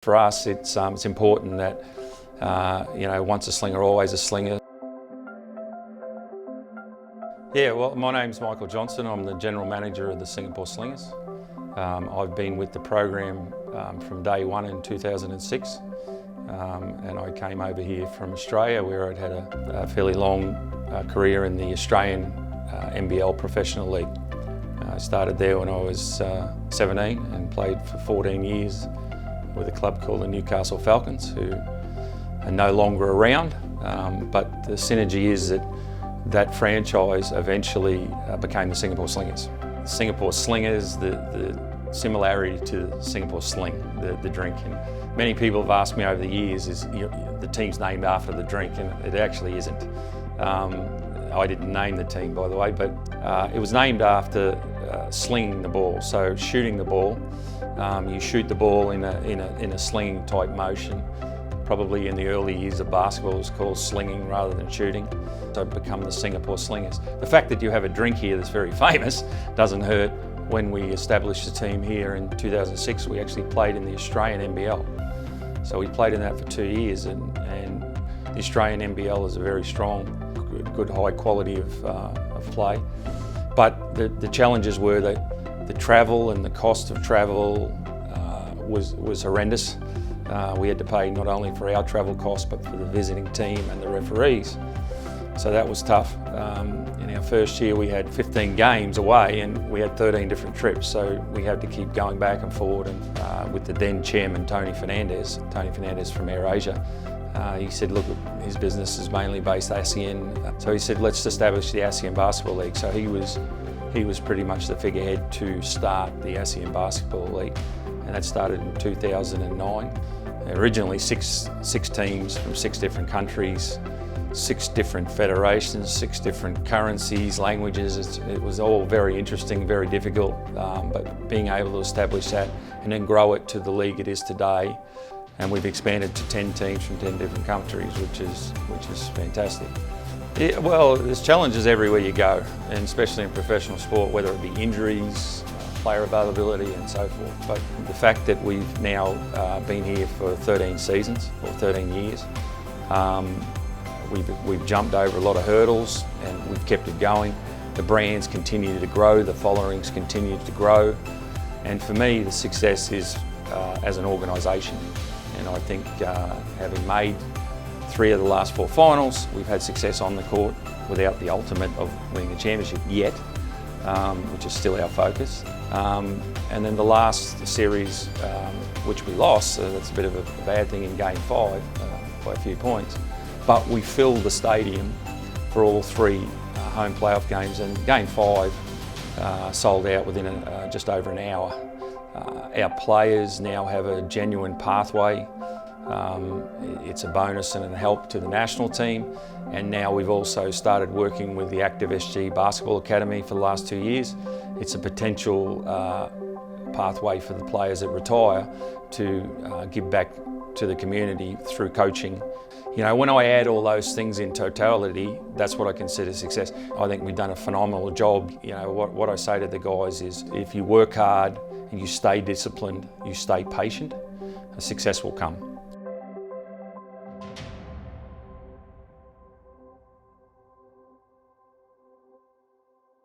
For us, it's important that, once a slinger, always a slinger. Yeah, well, my name's Michael Johnson. I'm the General Manager of the Singapore Slingers. I've been with the program from day one in 2006, and I came over here from Australia where I'd had a fairly long career in the Australian NBL Professional League. I started there when I was 17 and played for 14 years with a club called the Newcastle Falcons, who are no longer around, but the synergy is that that franchise eventually became the Singapore Slingers. The Singapore Slingers, the similarity to the Singapore Sling, the drink. And many people have asked me over the years, is the team's named after the drink, and it actually isn't. I didn't name the team, by the way, but it was named after slinging the ball, so shooting the ball. You shoot the ball in a slinging type motion. Probably in the early years of basketball it was called slinging rather than shooting. So it become the Singapore Slingers. The fact that you have a drink here that's very famous doesn't hurt. When we established the team here in 2006, we actually played in the Australian NBL. So we played in that for 2 years, and the Australian NBL is a very strong, good high quality of play. But the challenges were that the travel and the cost of travel was horrendous. We had to pay not only for our travel costs but for the visiting team and the referees. So that was tough. In our first year we had 15 games away and we had 13 different trips, so we had to keep going back and forward. And with the then chairman Tony Fernandez from AirAsia, he said, look, his business is mainly based ASEAN, so he said, let's establish the ASEAN Basketball League. So he was pretty much the figurehead to start the ASEAN Basketball League, and that started in 2009. Originally six teams from 6 different countries, 6 different federations, 6 different currencies, languages. It was all very interesting, very difficult, but being able to establish that and then grow it to the league it is today. And we've expanded to 10 teams from 10 different countries, which is fantastic. Yeah, well, there's challenges everywhere you go, and especially in professional sport, whether it be injuries, player availability and so forth. But the fact that we've now been here for 13 seasons or 13 years, we've jumped over a lot of hurdles and we've kept it going. The brands continue to grow, the followings continue to grow, and for me the success is as an organisation. And I think having made 3 of the last 4 finals, we've had success on the court without the ultimate of winning a championship yet, which is still our focus. And then the last series, which we lost, so that's a bit of a bad thing in Game 5 by a few points. But we filled the stadium for all 3 home playoff games, and Game 5 sold out within just over an hour. Our players now have a genuine pathway. It's a bonus and a help to the national team, and now we've also started working with the Active SG Basketball Academy for the last 2 years. It's a potential pathway for the players that retire to give back to the community through coaching. When I add all those things in totality, that's what I consider success. I think we've done a phenomenal job. What I say to the guys is, if you work hard and you stay disciplined, you stay patient, success will come.